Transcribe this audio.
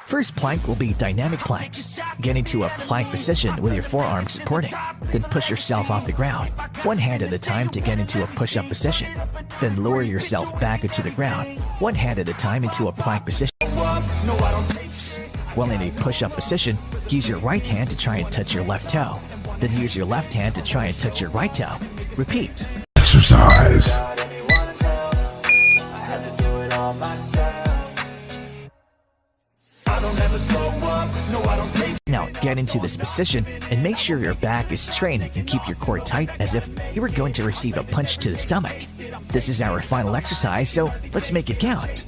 First plank will be dynamic planks. Get into a plank position with your forearms supporting. Then push yourself off the ground, one hand at a time to get into a push-up position. Then lower yourself back into the ground, one hand at a time into a plank position. While in a push-up position, use your right hand to try and touch your left toe. Then use your left hand to try and touch your right toe. Repeat. Exercise. Now get into this position and make sure your back is straight and keep your core tight as if you were going to receive a punch to the stomach. This is our final exercise, so let's make it count.